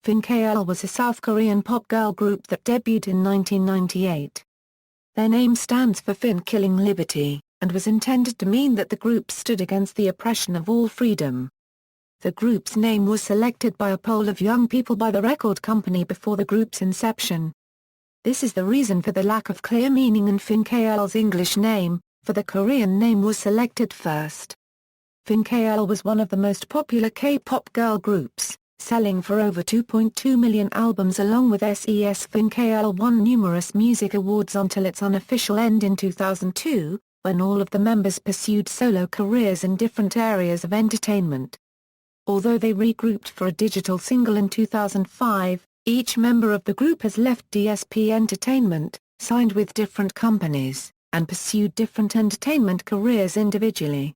Fin.K.L was a South Korean pop girl group that debuted in 1998. Their name stands for Fin killing liberty, and was intended to mean that the group stood against the oppression of all freedom. The group's name was selected by a poll of young people by the record company before the group's inception. This is the reason for the lack of clear meaning in Fin.K.L's English name, for the Korean name was selected first. Fin.K.L was one of the most popular K-pop girl groups, selling for over 2.2 million albums along with S.E.S. Fin.K.L won numerous music awards until its unofficial end in 2002, when all of the members pursued solo careers in different areas of entertainment. Although they regrouped for a digital single in 2005, each member of the group has left DSP Entertainment, signed with different companies, and pursued different entertainment careers individually.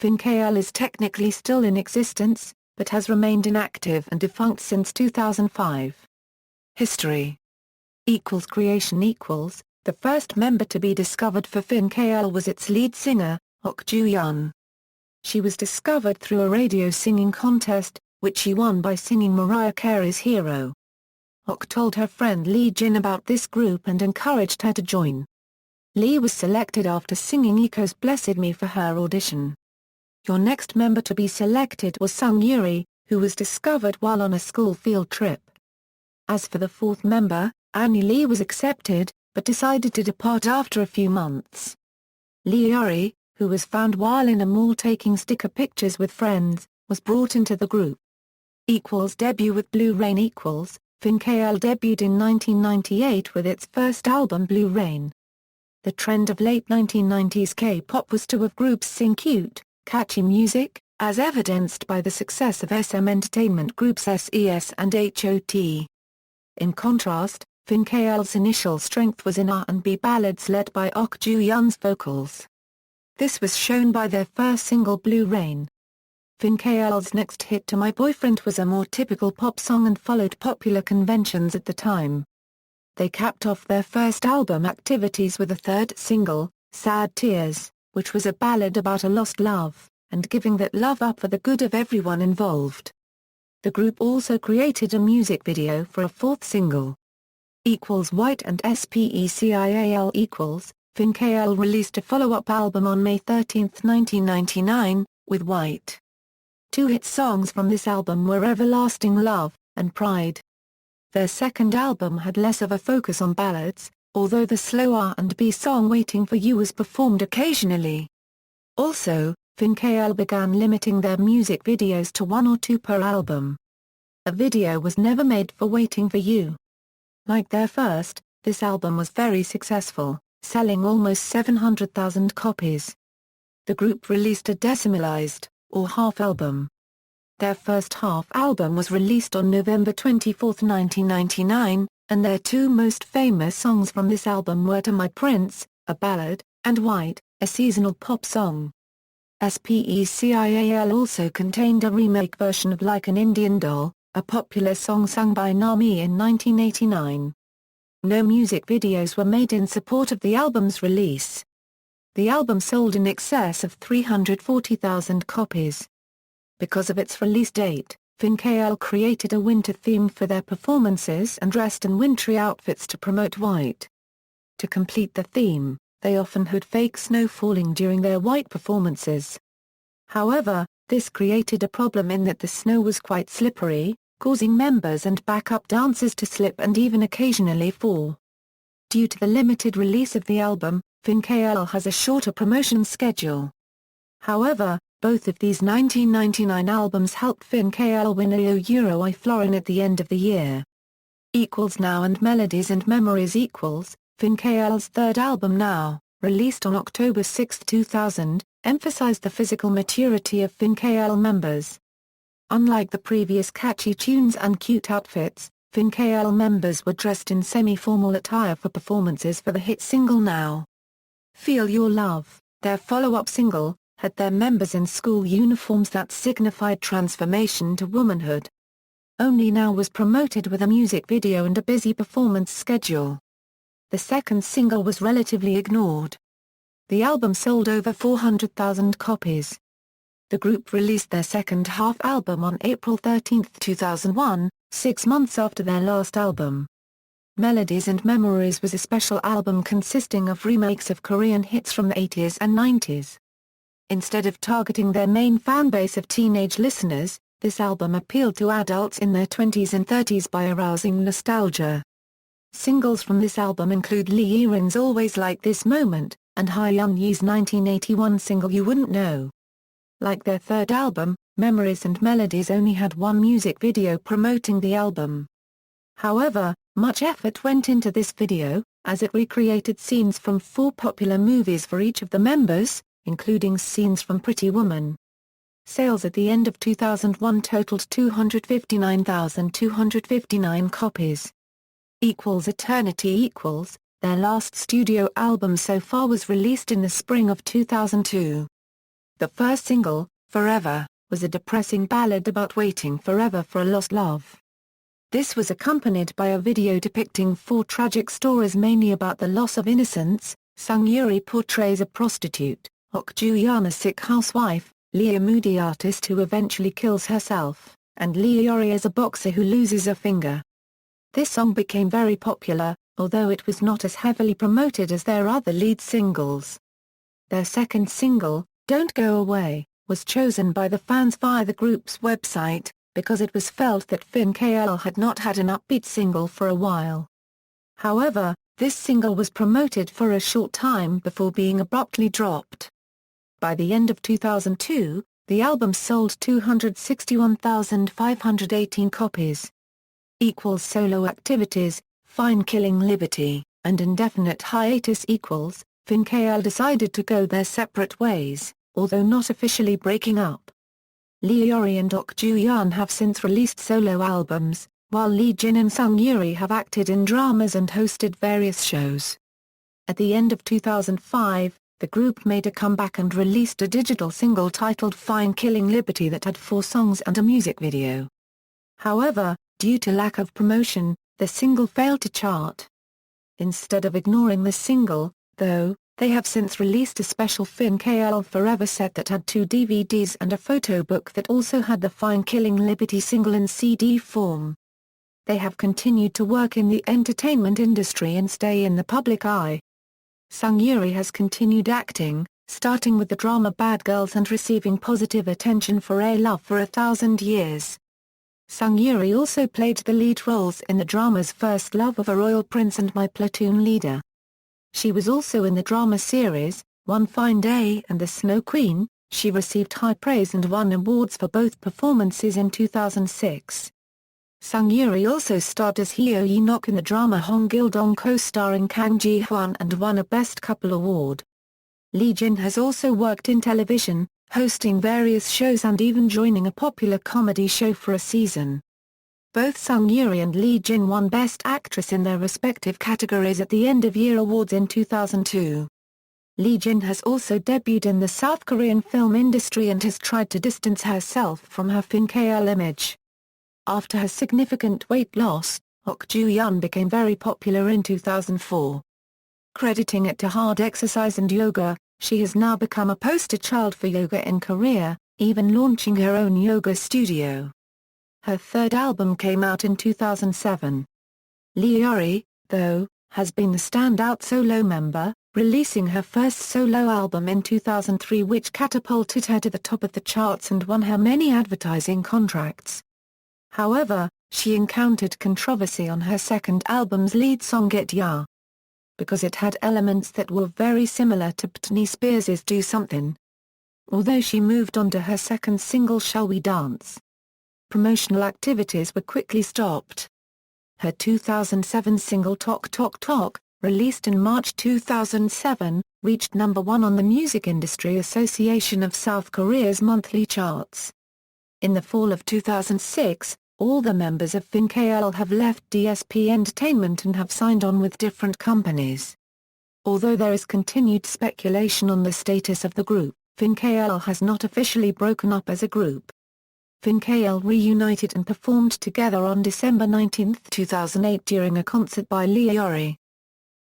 Fin.K.L is technically still in existence, but has remained inactive and defunct since 2005. History. Creation. The first member to be discovered for Fin.K.L was its lead singer, Ok Joo-yeon. She was discovered through a radio singing contest, which she won by singing Mariah Carey's Hero. Ok told her friend Lee Jin about this group and encouraged her to join. Lee was selected after singing EKO's Blessed Me for her audition. Your next member to be selected was Sung Yuri, who was discovered while on a school field trip. As for the fourth member, Annie Lee was accepted, but decided to depart after a few months. Lee Yuri, who was found while in a mall taking sticker pictures with friends, was brought into the group. Debut with Blue Rain. Fin.K.L debuted in 1998 with its first album Blue Rain. The trend of late 1990s K-pop was to have groups sing cute, catchy music, as evidenced by the success of SM entertainment groups S.E.S and H.O.T. In contrast, Fin.K.L's initial strength was in R&B ballads led by Ok Joo-yeon's vocals. This was shown by their first single Blue Rain. Fin.K.L's next hit To My Boyfriend was a more typical pop song and followed popular conventions at the time. They capped off their first album activities with a third single, Sad Tears, which was a ballad about a lost love, and giving that love up for the good of everyone involved. The group also created a music video for a fourth single. White and S.E.S. Fin.K.L released a follow-up album on May 13, 1999, with White. Two hit songs from this album were Everlasting Love, and Pride. Their second album had less of a focus on ballads, although the slow R&B song Waiting for You was performed occasionally. Also, Fin.K.L began limiting their music videos to 1 or 2 per album. A video was never made for Waiting for You. Like their first, this album was very successful, selling almost 700,000 copies. The group released a decimalized, or half album. Their first half album was released on November 24, 1999, and their two most famous songs from this album were To My Prince, a ballad, and White, a seasonal pop song. S.E.S. also contained a remake version of Like an Indian Doll, a popular song sung by Nami in 1989. No music videos were made in support of the album's release. The album sold in excess of 340,000 copies. Because of its release date, Fin.K.L created a winter theme for their performances and dressed in wintry outfits to promote White. To complete the theme, they often had fake snow falling during their White performances. However, this created a problem in that the snow was quite slippery, causing members and backup dancers to slip and even occasionally fall. Due to the limited release of the album, Fin.K.L has a shorter promotion schedule. However, both of these 1999 albums helped Fin.K.L win a Euro Florin at the end of the year. Now and Melodies and Memories. Fin.K.L's third album Now, released on October 6, 2000, emphasized the physical maturity of Fin.K.L members. Unlike the previous catchy tunes and cute outfits, Fin.K.L members were dressed in semi-formal attire for performances for the hit single Now. Feel Your Love, their follow-up single, had their members in school uniforms that signified transformation to womanhood. Only Now was promoted with a music video and a busy performance schedule. The second single was relatively ignored. The album sold over 400,000 copies. The group released their second half album on April 13, 2001, 6 months after their last album. Melodies and Memories was a special album consisting of remakes of Korean hits from the 80s and 90s. Instead of targeting their main fanbase of teenage listeners, this album appealed to adults in their 20s and 30s by arousing nostalgia. Singles from this album include Lee Earin's Always Like This Moment, and Hyun Yee's 1981 single You Wouldn't Know. Like their third album, Memories and Melodies only had one music video promoting the album. However, much effort went into this video, as it recreated scenes from 4 popular movies for each of the members, including scenes from Pretty Woman. Sales at the end of 2001 totaled 259,259 copies. Eternity Equals, their last studio album so far, was released in the spring of 2002. The first single, Forever, was a depressing ballad about waiting forever for a lost love. This was accompanied by a video depicting 4 tragic stories mainly about the loss of innocence. Sung Yuri portrays a prostitute, Ok Joo-yeon a sick housewife, Lee a moody artist who eventually kills herself, and Lee Yori as a boxer who loses a finger. This song became very popular, although it was not as heavily promoted as their other lead singles. Their second single, Don't Go Away, was chosen by the fans via the group's website, because it was felt that Fin.K.L had not had an upbeat single for a while. However, this single was promoted for a short time before being abruptly dropped. By the end of 2002, the album sold 261,518 copies. Solo activities, Fin.K.L Liberty, and indefinite hiatus Fin.K.L decided to go their separate ways, although not officially breaking up. Lee Yori and Ok Joo-yeon have since released solo albums, while Lee Jin and Sung Yuri have acted in dramas and hosted various shows. At the end of 2005, the group made a comeback and released a digital single titled Fin.K.L Liberty that had 4 songs and a music video. However, due to lack of promotion, the single failed to chart. Instead of ignoring the single, though, they have since released a special Fin.K.L Forever set that had 2 DVDs and a photo book that also had the Fin.K.L Liberty single in CD form. They have continued to work in the entertainment industry and stay in the public eye. Sung Yuri has continued acting, starting with the drama Bad Girls and receiving positive attention for A Love for 1,000 Years. Sung Yuri also played the lead roles in the dramas First Love of a Royal Prince and My Platoon Leader. She was also in the drama series, One Fine Day and The Snow Queen. She received high praise and won awards for both performances in 2006. Sung Yuri also starred as Hyo Yi-nok in the drama Hong Gil-dong co-starring Kang Ji-hwan and won a Best Couple award. Lee Jin has also worked in television, hosting various shows and even joining a popular comedy show for a season. Both Sung Yuri and Lee Jin won Best Actress in their respective categories at the End of Year Awards in 2002. Lee Jin has also debuted in the South Korean film industry and has tried to distance herself from her Fin.K.L image. After her significant weight loss, Ok Joo-yeon became very popular in 2004. Crediting it to hard exercise and yoga, she has now become a poster child for yoga in Korea, even launching her own yoga studio. Her third album came out in 2007. Lee Yori, though, has been the standout solo member, releasing her first solo album in 2003 which catapulted her to the top of the charts and won her many advertising contracts. However, she encountered controversy on her second album's lead song Get Ya, because it had elements that were very similar to Britney Spears' Do Something. Although she moved on to her second single Shall We Dance, promotional activities were quickly stopped. Her 2007 single Tok Tok Tok, released in March 2007, reached number 1 on the Music Industry Association of South Korea's monthly charts. In the fall of 2006, all the members of Fin.K.L have left DSP Entertainment and have signed on with different companies. Although there is continued speculation on the status of the group, Fin.K.L has not officially broken up as a group. Fin.K.L reunited and performed together on December 19, 2008 during a concert by Lee Yori.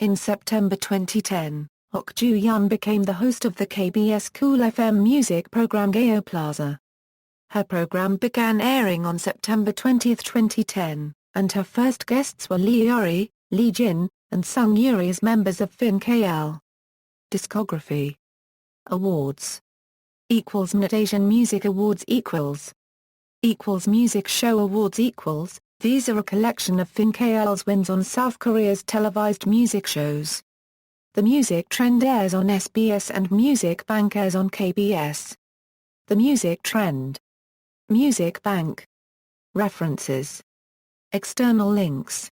In September 2010, Ok Joo-yeon became the host of the KBS Cool FM music program Gayo Plaza. Her program began airing on September 20, 2010, and her first guests were Lee Yuri, Lee Jin, and Sung Yuri as members of Fin.K.L. Discography. Awards. Mnet Asian Music Awards Music Show Awards These are a collection of Fin.K.L's wins on South Korea's televised music shows. The Music Trend airs on S.E.S and Music Bank airs on KBS. The Music Trend. Music Bank. References. External links.